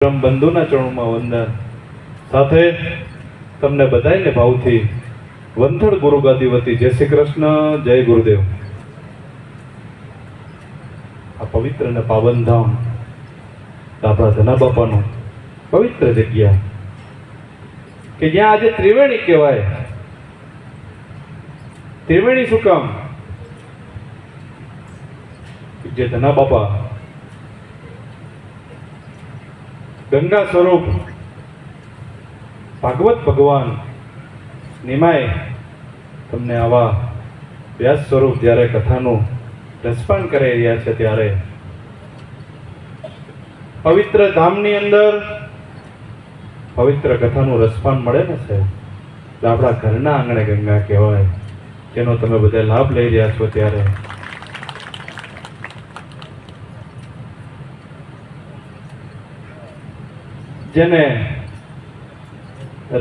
પરમ બંધુના ચરણોમાં વંદન સાથે તમને બધાને ભાવથી વંથળ ગુરુગાદી વતી જય શ્રી કૃષ્ણ, જય ગુરુદેવ. આ પવિત્ર અને પાવન ધામ આપણા ધના બાપાનું પવિત્ર જગ્યા કે જ્યાં આજે ત્રિવેણી કહેવાય. ત્રિવેણી શું કામ? જે ધના બાપા ગંગા સ્વરૂપ ભાગવત ભગવાન નિમાય તમને આવા વ્યાસ સ્વરૂપ જ્યારે કથાનું રસપાન કરી રહ્યા છે ત્યારે પવિત્ર ધામની અંદર પવિત્ર કથાનું રસપાન મળે ને સાહેબ, એટલે આપણા ઘરના આંગણે ગંગા કહેવાય, જેનો તમે બધા લાભ લઈ રહ્યા છો. ત્યારે જેને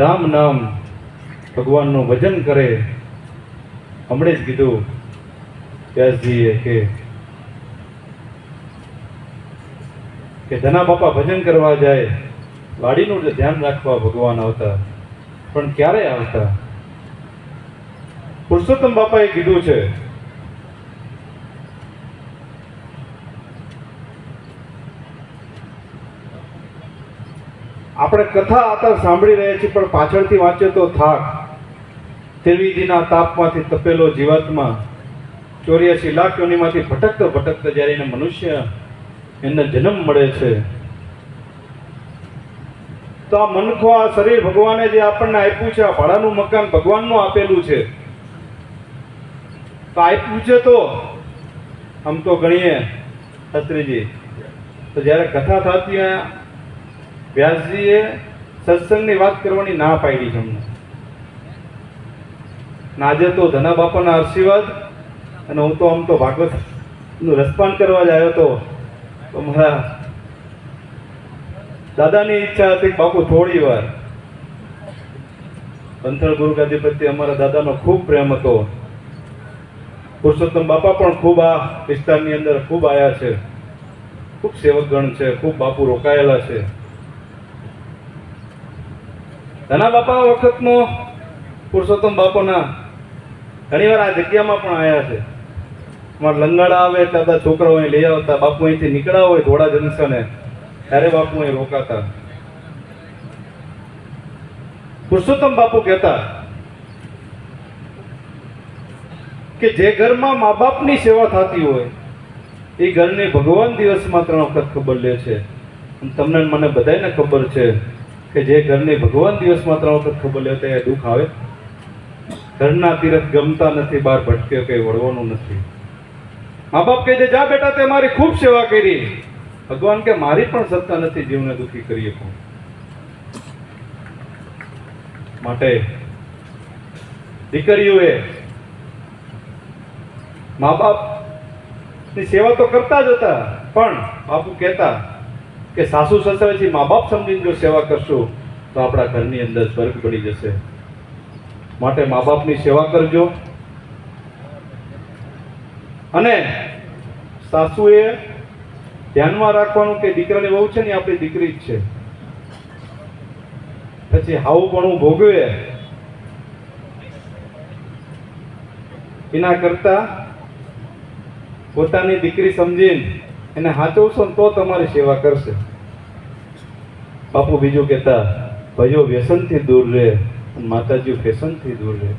રામ નામ ભગવાનનું ભજન કરે, હમણે જ કીધું વ્યાસજીએ કે ધના બાપા ભજન કરવા જાય, વાડીનું ધ્યાન રાખવા ભગવાન આવતા. પણ ક્યારે આવતા? પુરુષોત્તમ બાપાએ કીધું છે આપણે કથા અત્યારે સાંભળી રહ્યા છીએ, પણ પાછળથી વાંચે તો થાક. ત્રિવિધિના તાપમાંથી તપેલો જીવાત્મા 84 લાખ યોનિમાંથી ભટકતો ભટકતો જ્યારે એને મનુષ્ય એને જન્મ મળે છે, તો આ મનખો આ શરીર ભગવાને જે આપણને આપ્યું છે, આ ભાડાનું મકાન ભગવાનનું આપેલું છે, તો આપ્યું છે તો આમ તો ગણીએ શાસ્ત્રીજી, તો જ્યારે કથા થતી વ્યાસજીએ સત્સંગની વાત કરવાની ના પાડી છે અમને. આજે તો ધના બાપાના આશીર્વાદ, અને હું તો આમ તો ભાગવતનું રસપાન કરવા જ આવ્યો હતો, તો મારા દાદાની ઈચ્છા હતી કે બાપુ થોડી વાર. વંથળ ગુરુગાદી પ્રત્યે અમારા દાદાનો ખૂબ પ્રેમ હતો. પુરુષોત્તમ બાપા પણ ખૂબ આ વિસ્તારની અંદર ખૂબ આવ્યા છે, ખૂબ સેવકગણ છે, ખૂબ બાપુ રોકાયેલા છે. ધના બાપા વખતનો પુરુષોત્તમ બાપુના ઘણી વાર આ જગ્યામાં પણ આવ્યા છે. અમારા લંગાડા આવે એટલે બધા છોકરાઓ અહીં લઈ આવતા, બાપુ અહીંથી નીકળ્યા હોય ધોળા જંકશને ત્યારે બાપુ અહીં રોકાતા. પુરુષોત્તમ બાપુ કહેતા કે જે ઘરમાં મા બાપની સેવા થતી હોય એ ઘરને ભગવાન દિવસમાં 3 વખત ખબર લે છે. તમને મને બધાને ખબર છે કે જે ઘરની ભગવાન દિવસમાં 3 વખત ખબર લે તે દુઃખ આવે. ઘરના તીરથ ગમતા નથી, બહાર ભટકે કઈ વળવાનું નથી. મા બાપ કહે છે જા બેટા તે મારી ખૂબ સેવા કરી. ભગવાન કે મારી પણ સત્તા નથી જીવને દુઃખી કરી શકું. માટે દીકરીઓએ મા બાપની સેવા તો કરતા જ હતા, પણ બાપુ કહેતા કે સાસુ સસરાથી મા બાપ સમજીને જો સેવા કરશો તો આપણા ઘરની અંદર સ્વર્ગ પડી જશે. માટે મા બાપની સેવા કરજો. અને સાસુએ ધ્યાનમાં રાખવાનું કે દીકરાની વહુ છે ને આપણી દીકરી જ છે. પછી હાવું પણ ભોગવે એના કરતા પોતાની દીકરી સમજીને એને હાચવશો ને તો તમારી સેવા કરશે. બાપુ બીજું કહેતા ભાઈઓ વ્યસનથી દૂર રહે અને માતાજી ફેશનથી દૂર રહે.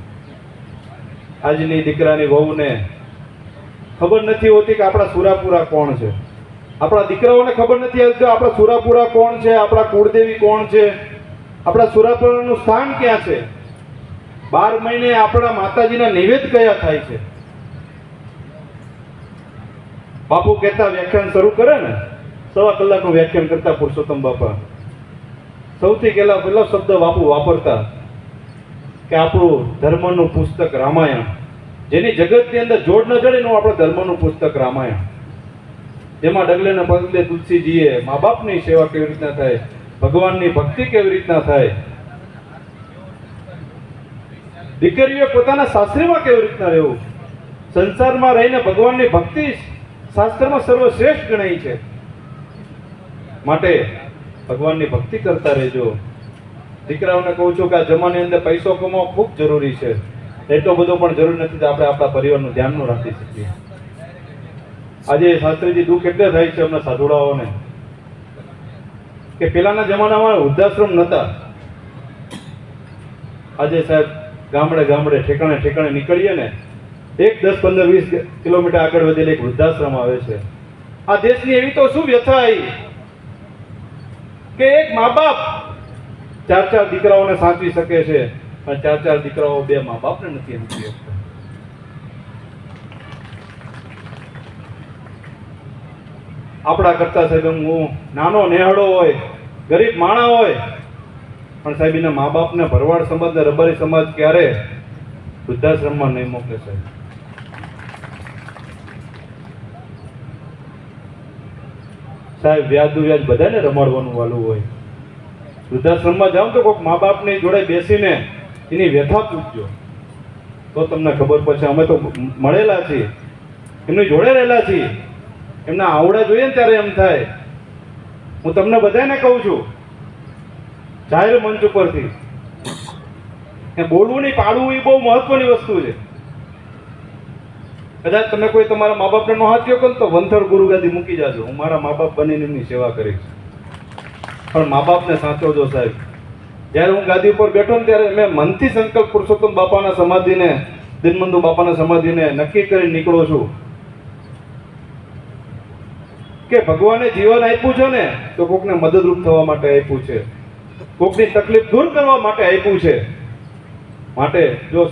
આજની દીકરાની વહુને ખબર નથી હોતી કે આપણા સુરાપુરા કોણ છે. આપણા દીકરાઓને ખબર નથી આવતી આપણા સુરાપુરા કોણ છે, આપણા કુળદેવી કોણ છે, આપણા સુરાપુરાનું સ્થાન ક્યાં છે. 12 મહિને આપણા માતાજીના નિવેદ કયા થાય છે. બાપુ કહેતા વ્યાખ્યાન શરૂ કરે ને 1.25 કલાકનું વ્યાખ્યાન કરતા પુરુષોત્તમ બાપા, સૌથી પહેલો શબ્દ બાપુ વાપરતા કે આપણું ધર્મનું પુસ્તક રામાયણ, જેની જગતની અંદર જોડ ન જડે એનું આપણું ધર્મનું પુસ્તક રામાયણ, જેમાં ડગલે ને પગલે તુલસીજીએ મા બાપની સેવા કેવી રીતના થાય, ભગવાનની ભક્તિ કેવી રીતના થાય, દીકરીઓ પોતાના સાસરીમાં કેવી રીતના રહેવું, સંસારમાં રહીને ભગવાનની ભક્તિ શાસ્ત્રમાં સર્વશ્રેષ્ઠ ગણાય છે. માટે ભગવાનની ભક્તિ કરતા રહેજો. દીકરાઓને કહું છું કે આ જમાનાની અંદર પૈસો કમાવો ખૂબ જરૂરી છે. એટલો બધો પણ જરૂર નથી કે આપણે આપણા પરિવારનું ધ્યાન રાખી શકીએ. આજે શાસ્ત્રીજી દુઃખ એટલે થાય છે અમને સાધુડાઓને કે પેલાના જમાનામાં વૃદ્ધાશ્રમ નહોતા. આજે સાહેબ ગામડે ગામડે ઠેકાણે ઠેકાણે નીકળીએ ને 1, 10, 15, 20 કિલોમીટર આગળ વધેલી એક વૃદ્ધાશ્રમ આવે છે. આ દેશની એવી તો શું વ્યથા આવી કે એક મા બાપ 4 દીકરાઓને સાચવી શકે છે અને 4 દીકરાઓ 2 મા બાપને નથી સાચવી શકતા. આપણા કરતા સાહેબ હું નાનો નેહડો હોય, ગરીબ માણા હોય, પણ સાહેબ એના મા બાપને ભરવાડ સમાજ ને રબારી સમાજ ક્યારે વૃદ્ધાશ્રમમાં નહીં મોકલે સાહેબ. સાહેબ વ્યાજ બધાને રમાડવાનું વાલું હોય. વૃદ્ધાશ્રમમાં જાઓ તો કોઈક મા બાપની જોડે બેસીને એની વ્યથા પૂછજો તો તમને ખબર પડશે. અમે તો મળેલા છીએ, એમની જોડે રહેલા છીએ, એમના આવડા જોઈએ ને ત્યારે એમ થાય. હું તમને બધાને કહું છું જાહેર મંચ ઉપરથી કે બોલવું નહીં, પાડવું એ બહુ મહત્વની વસ્તુ છે. કદાચ તમે કોઈ તમારા મા બાપને નો હાથ કહો તો વંથર ગુરુગાદી મૂકી જાજો, હું મારા મા બાપ બનીને એમની સેવા કરીશ. પણ મા બાપને સાચવજો સાહેબ. જ્યારે હું ગાદી ઉપર બેઠો ને ત્યારે મેં મનથી સંકલ્પ પુરુષોત્તમ બાપાના સમાધિને, દિનબંધુ બાપાના સમાધિને નક્કી કરી નીકળો છું કે ભગવાને જીવન આપ્યું છે ને તો કોકને મદદરૂપ થવા માટે આપ્યું છે, કોકની તકલીફ દૂર કરવા માટે આપ્યું છે. માટે જો